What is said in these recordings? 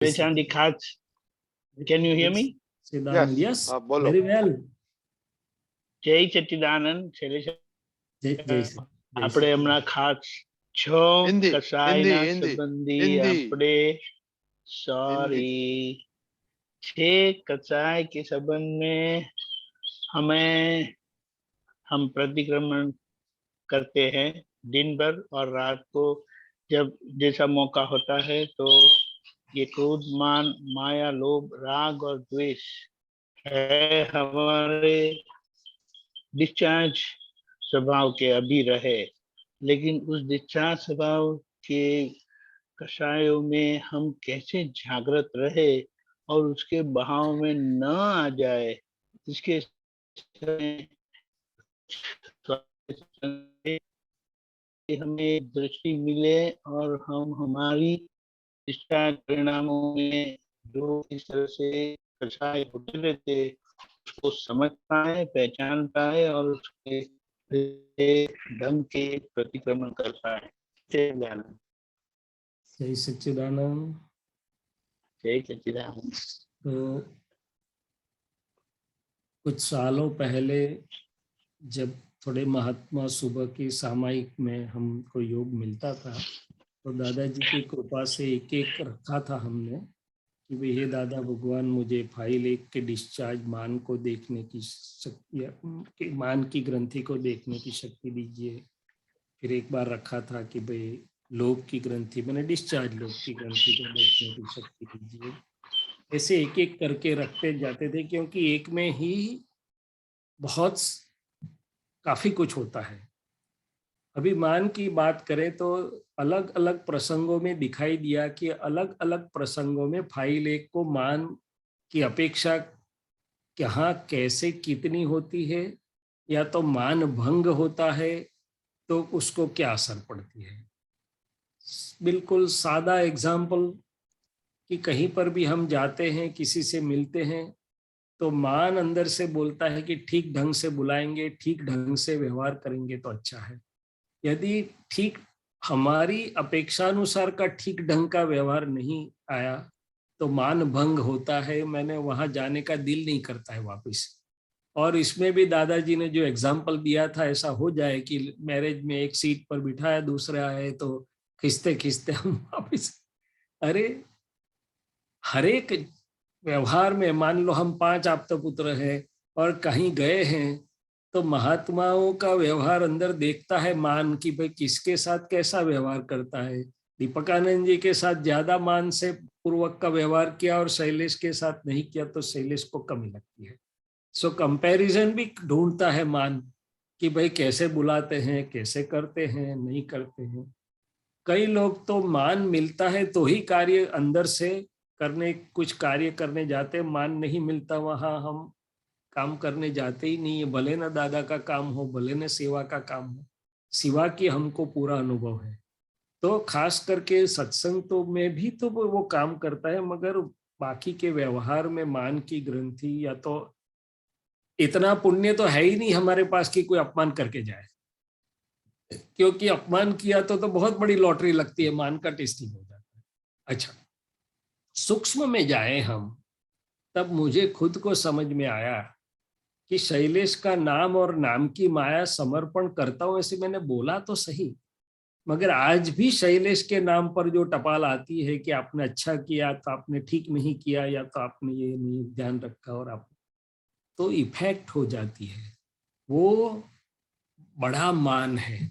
Chandi Khats. Can you hear me? Siddhanand, yes, very well. જય સચ્ચિદાનંદ. શૈલેષ જય આપણે હમણાં ખાસ છ કસાયના સંબંધી આપણે सॉरी 6 कसाय के संबंध में हम प्रतिक्रमण करते हैं दिन भर और रात को जब जैसा मौका होता है। तो ये क्रोध, मान, माया, लोभ, राग और द्वेष है हमारे डिस्चार्ज स्वभाव के अभी रहे, लेकिन उस डिस्चार्ज स्वभाव के कषायों में हम कैसे जागृत रहे और उसके बहाव में न आ जाए, इसके हमें दृष्टि मिले और हम हमारी डिस्चार्ज परिणामों में जो इस तरह से कषाय होते रहते उसको समझ पाए, पहचान पाए और उसके ढंग के प्रतिक्रमण कर पाए। जय सच्चिदानंद। जय सच्चिदानंद। तो कुछ सालों पहले जब थोड़े महात्मा सुबह की सामायिक में हमको योग मिलता था तो दादाजी की कृपा से एक एक रखा था हमने कि भाई हे दादा भगवान मुझे फाइल 1 के डिस्चार्ज मान को देखने की शक्ति, मान की ग्रंथि को देखने की शक्ति दीजिए। फिर एक बार रखा था कि भाई लोभ की ग्रंथि, मैंने डिस्चार्ज लोभ की ग्रंथि को देखने की शक्ति दीजिए। ऐसे एक एक करके रखते जाते थे क्योंकि एक में ही बहुत काफी कुछ होता है। अभी मान की बात करें तो अलग अलग प्रसंगों में दिखाई दिया कि अलग अलग प्रसंगों में फाइल 1 को मान की अपेक्षा कहाँ कैसे कितनी होती है, या तो मान भंग होता है तो उसको क्या असर पड़ती है। बिल्कुल सादा एग्जाम्पल कि कहीं पर भी हम जाते हैं, किसी से मिलते हैं तो मान अंदर से बोलता है कि ठीक ढंग से बुलाएंगे, ठीक ढंग से व्यवहार करेंगे तो अच्छा है। यदि ठीक हमारी अपेक्षानुसार का ठीक ढंग का व्यवहार नहीं आया तो मान भंग होता है, मैंने वहां जाने का दिल नहीं करता है वापस। और इसमें भी दादाजी ने जो एग्जाम्पल दिया था, ऐसा हो जाए कि मैरिज में एक सीट पर बिठाया, दूसरे आए तो खिंचते खिंचते हम वापिस। अरे हर एक व्यवहार में मान लो हम 5 आप्तपुत्र हैं और कहीं गए हैं तो महात्माओं का व्यवहार अंदर देखता है मान की भाई किसके साथ कैसा व्यवहार करता है। दीपकानंद जी के साथ ज्यादा मान से पूर्वक का व्यवहार किया और शैलेश के साथ नहीं किया तो शैलेश को कमी लगती है। सो कंपैरिजन भी ढूंढता है मान कि भाई कैसे बुलाते हैं, कैसे करते हैं, नहीं करते हैं। कई लोग तो मान मिलता है तो ही कार्य अंदर से करने, कुछ कार्य करने जाते, मान नहीं मिलता वहां हम काम करने जाते ही नहीं है। भले ना दादा का काम हो, भले ना सेवा का काम हो, सेवा की हमको पूरा अनुभव है। तो खास करके सत्संग तो में भी तो वो काम करता है, मगर बाकी के व्यवहार में मान की ग्रंथि, या तो इतना पुण्य तो है ही नहीं हमारे पास कि कोई अपमान करके जाए, क्योंकि अपमान किया तो बहुत बड़ी लॉटरी लगती है, मान का टेस्टिंग हो जाता है। अच्छा, सूक्ष्म में जाए हम तब मुझे खुद को समझ में आया कि शैलेश का नाम और नाम की माया समर्पण करता हूं, ऐसे मैंने बोला तो सही, मगर आज भी शैलेश के नाम पर जो टपाल आती है कि आपने अच्छा किया तो आपने ठीक नहीं किया, या तो आपने ये नहीं ध्यान रखा, और आप तो इफेक्ट हो जाती है। वो बड़ा मान है।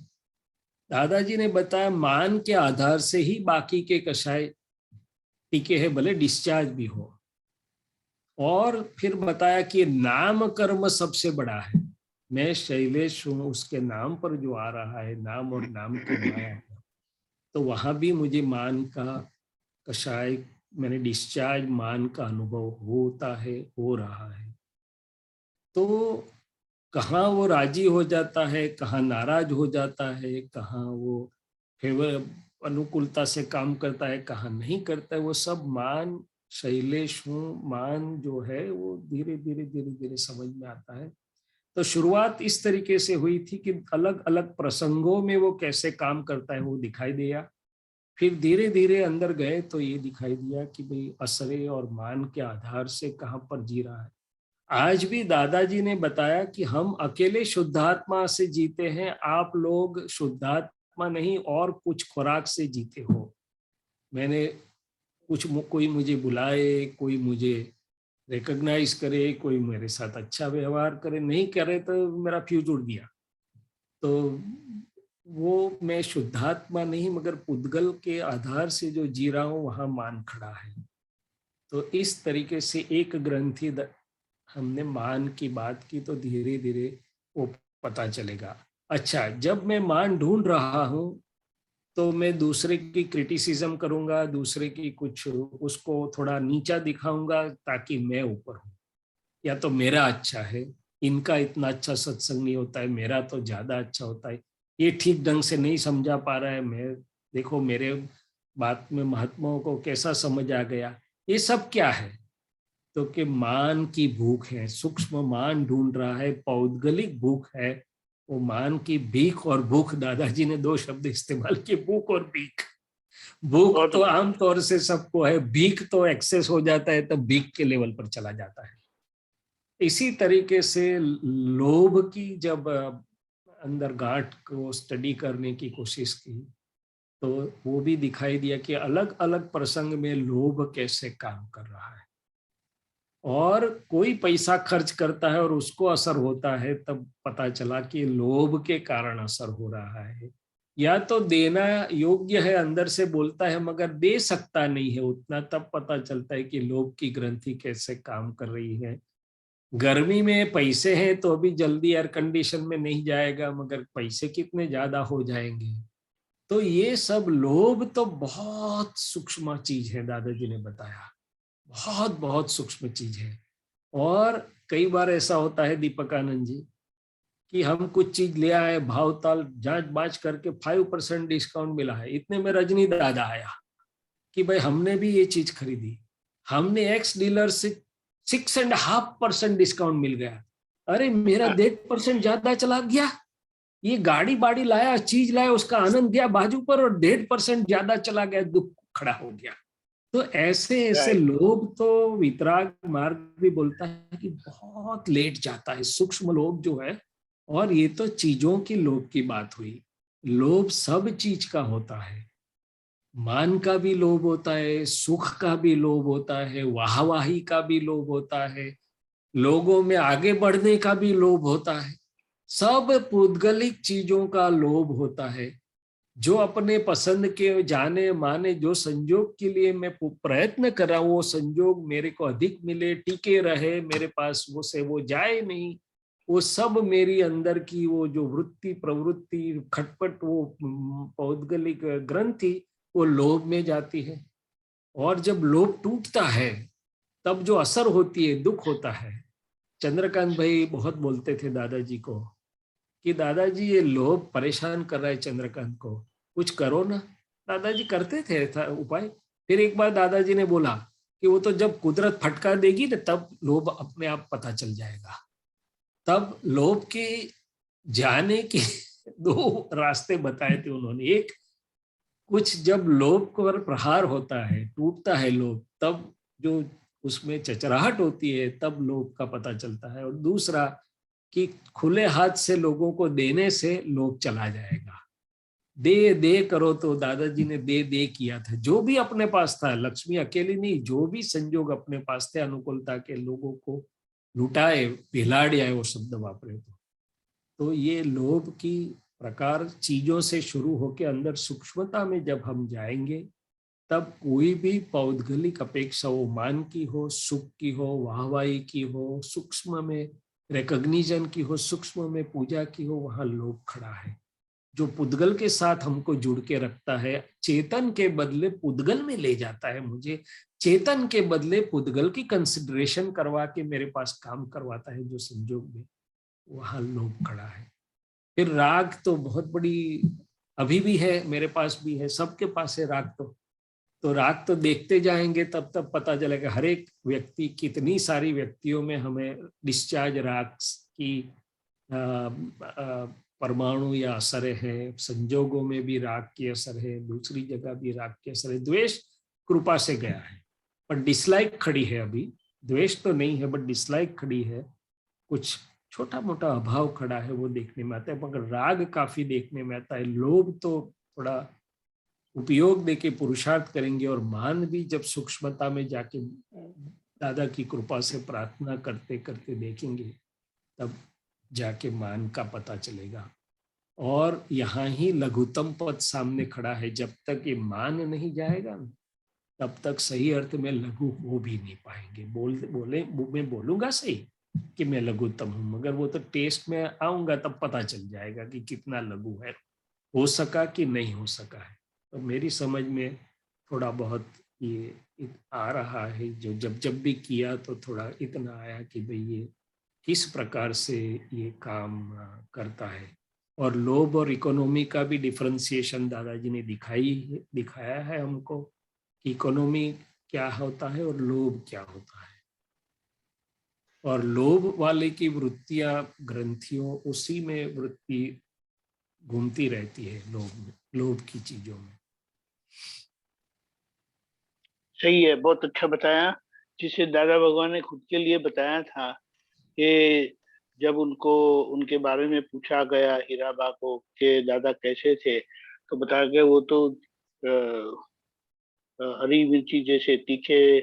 दादाजी ने बताया मान के आधार से ही बाकी के कषाय टिके हैं, भले डिस्चार्ज भी हो। और फिर बताया कि नाम कर्म सबसे बड़ा है। मैं शैलेश हूं, उसके नाम पर जो आ रहा है नाम और नाम की माया, तो वहां भी मुझे मान का कषाय, मैंने डिस्चार्ज मान का अनुभव होता है, हो रहा है। तो कहाँ वो राजी हो जाता है, कहाँ नाराज हो जाता है, कहाँ वो फेवर अनुकूलता से काम करता है, कहाँ नहीं करता है, वो सब मान शैलेश हूँ, मान जो है वो धीरे धीरे धीरे धीरे समझ में आता है। तो शुरुआत इस तरीके से हुई थी कि अलग अलग प्रसंगों में वो कैसे काम करता है वो दिखाई दिया। फिर धीरे धीरे अंदर गए तो ये दिखाई दिया कि भाई असरे और मान के आधार से कहाँ पर जी रहा है। आज भी दादाजी ने बताया कि हम अकेले शुद्धात्मा से जीते हैं, आप लोग शुद्धात्मा नहीं और कुछ खुराक से जीते हो। मैंने कोई मुझे बुलाए, कोई मुझे रिकॉग्नाइज करे, कोई मेरे साथ अच्छा व्यवहार करे, नहीं करे तो मेरा फ्यूज उड़ गया। तो वो मैं शुद्धात्मा नहीं मगर पुद्गल के आधार से जो जी रहा हूँ वहां मान खड़ा है। तो इस तरीके से एक ग्रंथि हमने मान की बात की तो धीरे धीरे वो पता चलेगा। अच्छा, जब मैं मान ढूंढ रहा हूँ तो मैं दूसरे की क्रिटिसिज्म करूंगा, दूसरे की कुछ उसको थोड़ा नीचा दिखाऊंगा ताकि मैं ऊपर हूँ, या तो मेरा अच्छा है, इनका इतना अच्छा सत्संग नहीं होता है, मेरा तो ज्यादा अच्छा होता है, ये ठीक ढंग से नहीं समझा पा रहा है, मैं देखो मेरे बात में महात्माओं को कैसा समझ आ गया। ये सब क्या है? तो कि मान की भूख है, सूक्ष्म मान ढूंढ रहा है, पौद्गलिक भूख है। वो मान की भीख और भूख, दादाजी ने दो शब्द इस्तेमाल किए, भूख और भीख। भूख बहुत तो आमतौर से सबको है, भीख तो एक्सेस हो जाता है तब भीख के लेवल पर चला जाता है। इसी तरीके से लोभ की जब अंदर गांठ को स्टडी करने की कोशिश की तो वो भी दिखाई दिया कि अलग अलग प्रसंग में लोभ कैसे काम कर रहा है। और कोई पैसा खर्च करता है और उसको असर होता है तब पता चला कि लोभ के कारण असर हो रहा है, या तो देना योग्य है, अंदर से बोलता है मगर दे सकता नहीं है उतना, तब पता चलता है कि लोभ की ग्रंथि कैसे काम कर रही है। गर्मी में पैसे हैं तो अभी जल्दी एयर कंडीशन में नहीं जाएगा, मगर पैसे कितने ज्यादा हो जाएंगे। तो ये सब लोभ तो बहुत सूक्ष्म चीज है, दादाजी ने बताया, बहुत बहुत सूक्ष्म चीज है। और कई बार ऐसा होता है दीपक आनंद जी कि हम कुछ चीज ले आए, भाव ताल जांच बांच करके 5% डिस्काउंट मिला है, इतने में रजनी दादा आया कि भाई हमने भी ये चीज खरीदी, हमने एक्स डीलर से 6.5% डिस्काउंट मिल गया। अरे मेरा 1.5% ज्यादा चला गया, ये गाड़ी बाड़ी लाया, चीज लाया, उसका आनंद दिया बाजू पर और 1.5% ज्यादा चला गया, दुख खड़ा हो गया। तो ऐसे ऐसे राइट। लोभ तो वितराग मार्ग भी बोलता है कि बहुत लेट जाता है, सूक्ष्म लोभ जो है। और ये तो चीजों की लोभ की बात हुई, लोभ सब चीज का होता है, मान का भी लोभ होता है, सुख का भी लोभ होता है, वाहवाही का भी लोभ होता है, लोगों में आगे बढ़ने का भी लोभ होता है, सब पौद्गलिक चीजों का लोभ होता है। जो अपने पसंद के जाने माने जो संजोग के लिए मैं प्रयत्न कर रहा हूं, वो संजोग मेरे को अधिक मिले, टिके रहे मेरे पास, वो से वो जाए नहीं, वो सब मेरी अंदर की वो जो वृत्ति प्रवृत्ति खटपट, वो पौद्गलिक ग्रंथि, वो लोभ में जाती है। और जब लोभ टूटता है तब जो असर होती है, दुख होता है। चंद्रकांत भाई बहुत बोलते थे दादाजी को कि दादाजी ये लोभ परेशान कर रहा है चंद्रकांत को, कुछ करो ना। दादाजी करते थे ऐसा उपाय। फिर एक बार दादाजी ने बोला कि वो तो जब कुदरत फटका देगी ना तब लोभ अपने आप पता चल जाएगा। तब लोभ के जाने के दो रास्ते बताए थे उन्होंने। एक, कुछ जब लोभ पर प्रहार होता है, टूटता है लोभ, तब जो उसमें चचराहट होती है तब लोभ का पता चलता है। और दूसरा कि खुले हाथ से लोगों को देने से लोभ चला जाएगा। दे दे करो, तो दादाजी ने दे दे किया था, जो भी अपने पास था, लक्ष्मी अकेली नहीं, जो भी संजोग अपने पास थे अनुकूलता के, लोगों को लुटाए, पिलाड़िया, वो शब्द वापरे। तो ये लोभ की प्रकार चीजों से शुरू होकर अंदर सूक्ष्मता में जब हम जाएंगे तब कोई भी पौद्गलिक अपेक्षा, वो मान की हो, सुख की हो, वाहवाही की हो, सूक्ष्म में रिकॉग्निशन की हो, सूक्ष्म में पूजा की हो, वहां लोभ खड़ा है। जो पुद्गल के साथ हमको जुड़ के रखता है, चेतन के बदले पुद्गल में ले जाता है मुझे, चेतन के बदले पुद्गल की कंसिडरेशन करवा के मेरे पास काम करवाता है जो संजोग में, वहां लोभ खड़ा है। फिर राग तो बहुत बड़ी अभी भी है, मेरे पास भी है, सबके पास है राग। तो राग तो देखते जाएंगे तब तब पता चलेगा, हर एक व्यक्ति, कितनी सारी व्यक्तियों में हमें डिस्चार्ज राग की परमाणु या असर है, संजोगों में भी राग की असर है, दूसरी जगह भी राग की असर है। द्वेष कृपा से गया है, पर डिसलाइक खड़ी है अभी। द्वेष तो नहीं है, बट डिसलाइक खड़ी है, कुछ छोटा मोटा अभाव खड़ा है, वो देखने में आता है। मगर राग काफी देखने में आता है। लोभ तो थोड़ा उपयोग देके पुरुषार्थ करेंगे, और मान भी जब सूक्ष्मता में जाके दादा की कृपा से प्रार्थना करते करते देखेंगे, तब जाके मान का पता चलेगा। और यहाँ ही लघुतम पद सामने खड़ा है। जब तक ये मान नहीं जाएगा ना, तब तक सही अर्थ में लघु हो भी नहीं पाएंगे। बोले मैं बोलूंगा सही कि मैं लघुतम हूं, मगर वो तो टेस्ट में आऊंगा तब पता चल जाएगा कि कितना लघु है, हो सका कि नहीं हो सका है। तो मेरी समझ में थोड़ा बहुत ये आ रहा है, जो जब जब भी किया तो थोड़ा इतना आया कि भाई ये किस प्रकार से ये काम करता है। और लोभ और इकोनॉमी का भी डिफरेंशिएशन दादाजी ने दिखाया है हमको, कि इकोनॉमी क्या होता है और लोभ क्या होता है। और लोभ वाले की वृत्तियां, ग्रंथियों, उसी में वृत्ति घूमती रहती है, लोभ की चीजों में। सही है, बहुत अच्छा बताया। जिसे दादा भगवान ने खुद के लिए बताया था कि जब उनको उनके बारे में पूछा गया हीराबा को कि दादा कैसे थे, तो बताया गया वो तो हरी मिर्ची जैसे तीखे,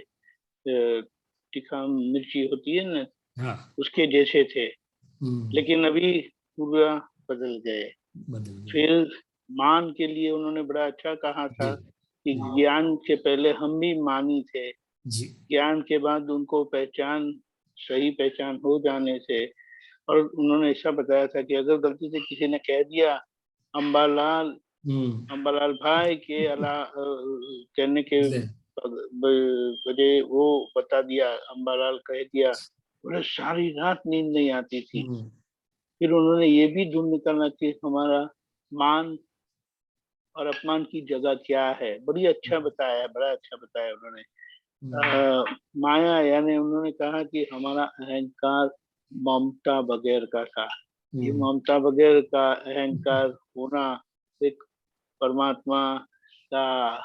तीखा मिर्ची होती है ना, हाँ। उसके जैसे थे। लेकिन अभी पूरा बदल गए। बदल गए। फिर मान के लिए उन्होंने बड़ा अच्छा कहा था जी कि ज्ञान के पहले हम भी मानी थे, जी। ज्ञान के बाद उनको पहचान, सही पहचान हो जाने से। और उन्होंने ऐसा बताया था कि अगर गलती से किसी ने कह दिया अम्बालाल, अम्बालाल भाई के कहने के बजाय वो बता दिया अम्बालाल कह दिया, उन्हें सारी रात नींद नहीं आती थी। फिर उन्होंने ये भी ढूंढ निकालना कि हमारा मान और अपमान की जगह क्या है। बड़ी अच्छा बताया, बड़ा अच्छा बताया उन्होंने। माया यानी उन्होंने कहा कि हमारा अहंकार ममता वगैरह का था। ये ममता वगैरह का अहंकार होना एक परमात्मा का,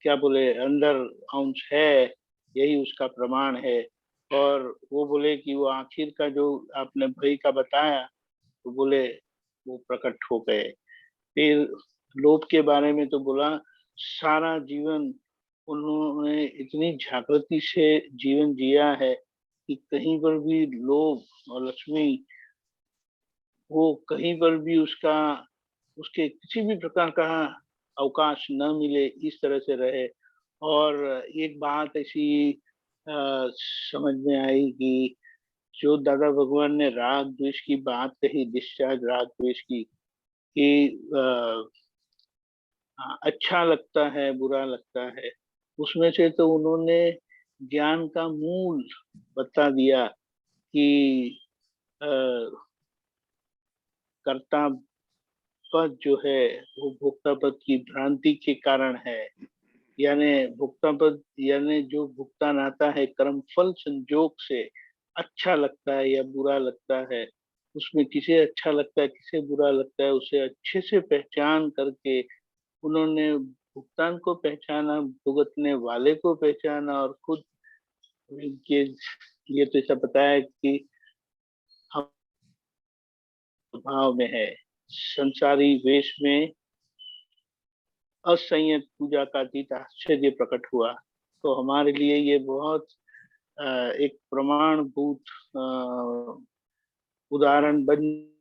क्या बोले, अंदर अंश है, यही उसका प्रमाण है। और वो बोले कि वो आखिर का जो आपने भय का बताया, तो बोले वो प्रकट हो गए। फिर लोभ के बारे में तो बोला, सारा जीवन उन्होंने इतनी जागृति से जीवन जिया है कि कहीं पर भी लोभ और लक्ष्मी, वो कहीं पर भी उसका, उसके किसी भी प्रकार का अवकाश न मिले, इस तरह से रहे। और एक बात ऐसी समझ में आई कि जो दादा भगवान ने राग द्वेष की बात कही, डिस्चार्ज राग द्वेष की, कि अच्छा लगता है बुरा लगता है, उसमें से तो उन्होंने ज्ञान का मूल बता दिया कि अ, कर्ता पद जो है वो भोक्ता पद की भ्रांति के कारण है। यानी भुगतान पद यानी जो भुगतान आता है कर्म फल संजोग से, अच्छा लगता है या बुरा लगता है, उसमें किसे अच्छा लगता है किसे बुरा लगता है, उसे अच्छे से पहचान करके उन्होंने भुगतान को पहचाना, भुगतने वाले को पहचाना, और खुद ये ये तो ऐसा बताया कि हम भाव में है, संसारी वेश में असंयत पूजा का अतीत आश्चर्य प्रकट हुआ। तो हमारे लिए ये बहुत एक प्रमाणभूत उदाहरण बन।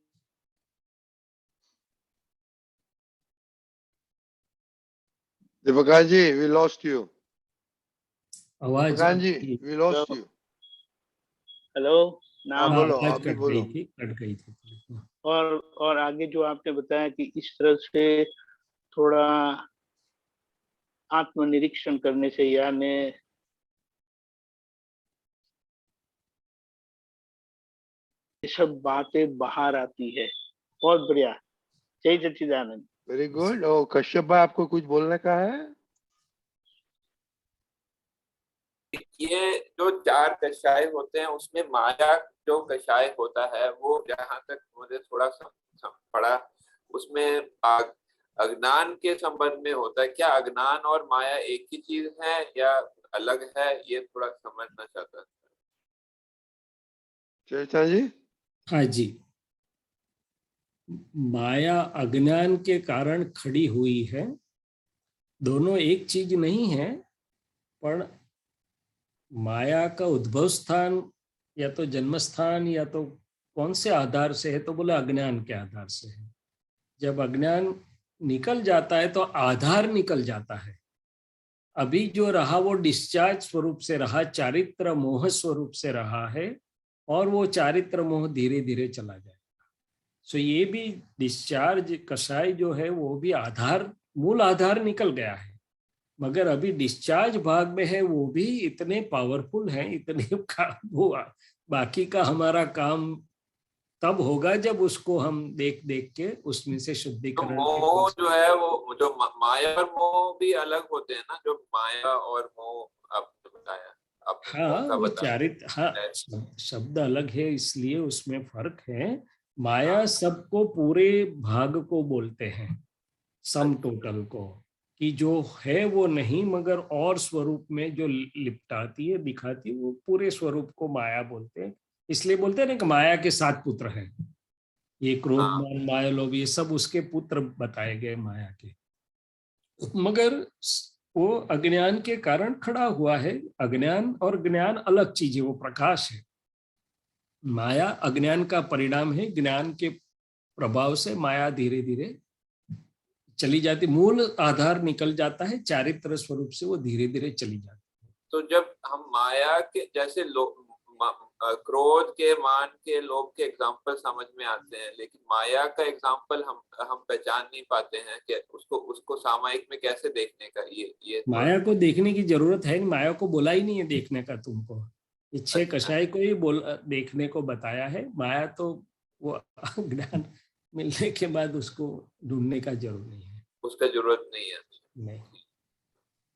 Divakan ji, we lost you. आवाज Divakan ji, we lost you. Hello, हाँ नाम बोलो, आवाज आप भी कट बोलो। गई थी, कट गई थी। और आगे जो आपने बताया कि इस तरह से थोड़ा आत्मनिरीक्षण करने से, यानी ये सब बातें बाहर आती है। बहुत बढ़िया। जय सच्चिदानंद। Very good. और कश्यप भाई, आपको कुछ बोलने का है? ये जो 4 कषाय होते हैं उसमें माया जो कषाय होता है वो जहाँ तक मुझे थोड़ा पढ़ा, उसमें अज्ञान के संबंध में होता है। क्या अज्ञान और माया एक ही चीज है या अलग है, ये थोड़ा समझना चाहता हूँ। चैतन्य जी। हाँ जी, माया अज्ञान के कारण खड़ी हुई है, दोनों एक चीज नहीं है। पर माया का उद्भव स्थान या तो जन्म स्थान या तो कौन से आधार से है, तो बोले अज्ञान के आधार से है। जब अज्ञान निकल जाता है तो आधार निकल जाता है। अभी जो रहा वो डिस्चार्ज स्वरूप से रहा, चारित्र मोह स्वरूप से रहा है, और वो चारित्र मोह धीरे धीरे चला जाएगा। सो ये भी डिस्चार्ज कषाय जो है वो भी आधार, मूल आधार निकल गया है, मगर अभी डिस्चार्ज भाग में है वो भी इतने पावरफुल हैं, इतने वो बाकी का हमारा काम तब होगा जब उसको हम देख देख के उसमें से तो शुद्धिकरण मोह जो है वो जो माया और मोह भी अलग होते हैं ना, जो माया और मोह आपने बताया, आपने हाँ मोह का वो बताया। चारित्र, हाँ शब्द अलग है इसलिए उसमें फर्क है। माया हाँ, सबको पूरे भाग को बोलते हैं, सम टोटल को, कि जो है वो नहीं मगर और स्वरूप में जो लिपटाती है दिखाती है, वो पूरे स्वरूप को माया बोलते हैं। इसलिए बोलते हैं ना कि माया के 7 पुत्र हैं, ये क्रोध हाँ, मान माया लोभ ये सब उसके पुत्र बताए गए माया के। मगर वो अज्ञान के कारण खड़ा हुआ है। अज्ञान और ज्ञान अलग चीज है, वो प्रकाश है। माया अज्ञान का परिणाम है, ज्ञान के प्रभाव से माया धीरे धीरे चली जाती, मूल आधार निकल जाता है, चारित्र स्वरूप से वो धीरे धीरे चली जाती है। तो जब हम माया के जैसे क्रोध के, मान के, लोभ के एग्जाम्पल समझ में आते हैं, लेकिन माया का एग्जाम्पल हम पहचान नहीं पाते हैं कि उसको सामायिक में कैसे देखने का, ये माया को देखने की जरूरत है नहीं, माया को बोला ही नहीं है देखने का तुमको, ये 6 अच्छा, कषाय को ही देखने को बताया है। माया तो वो ज्ञान मिलने के बाद उसको ढूंढने का जरूर नहीं है। उसका जरूरत नहीं है। नहीं।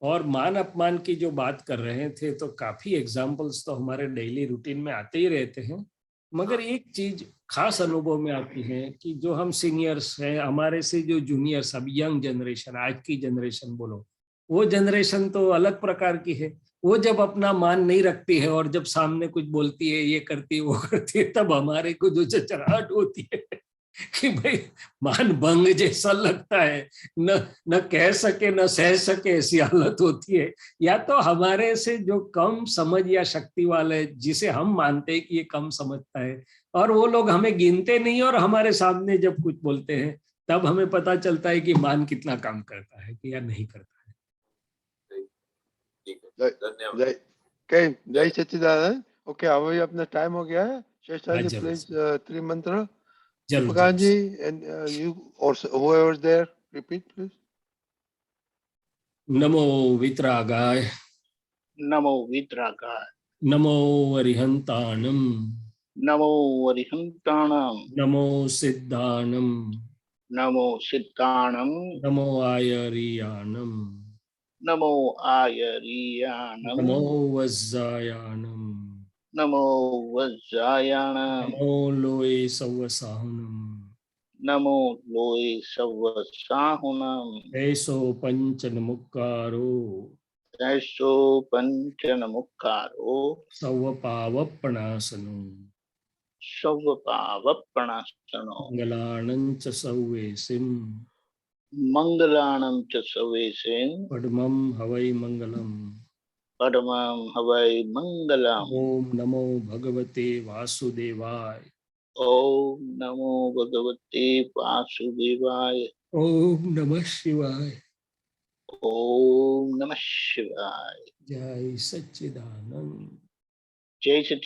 और मान अपमान की जो बात कर रहे थे तो काफी एग्जाम्पल्स तो हमारे डेली रूटीन में आते ही रहते हैं, मगर एक चीज खास अनुभव में आती है कि जो हम सीनियर्स हैं, हमारे से जो जूनियर्स, अब यंग जनरेशन, आज की जनरेशन बोलो, वो जनरेशन तो अलग प्रकार की है। वो जब अपना मान नहीं रखती है और जब सामने कुछ बोलती है, ये करती है वो करती है, तब हमारे को जो चचराहट होती है कि भाई मान भंग जैसा लगता है, न न कह सके न सह सके, ऐसी हालत होती है। या तो हमारे से जो कम समझ या शक्ति वाले, जिसे हम मानते हैं कि ये कम समझता है, और वो लोग हमें गिनते नहीं और हमारे सामने जब कुछ बोलते हैं तब हमें पता चलता है कि मान कितना काम करता है कि या नहीं करता है। ठीक है, जय धन्यवाद। जय okay, जय सच्चिदानंद। ओके, अभी अपना टाइम हो गया है। हाँ शैतान जी जरूर प्लीज त्रिमंत्र। जरूर दीपकांत जी जरूर। and you or whoever's there, repeat please. नमो वितरागाय, नमो वितरागाय, नमो अरिहंताणम, नमो अरिहंताणम, नमो सिद्धाणम, नमो सिद्धाणम, नमो आयरियाणम, नमो आयरियाणम, नमो वज्जायाणम, नमो वज्रायणम, नमो लोए सवसाहुनम, नमो लोय सवसाहुनम, ऐसो पंचन मुक्कारो, तैसो पंचन मुक्कारो, सव पावपणासनो, सवपावपणासनो, मंगलाणंच सव्वेसिम, मंगलाणं च सवेशेन, पद्मं हवै मंगलम। परमं हवै मंगलम्। ओम नमो भगवते वासुदेवाय, ओम नमो भगवते वासुदेवाय, ओम नमः शिवाय, ओम नमः शिवाय। जय सच्चिदानंद। जय सच्चिदानंद।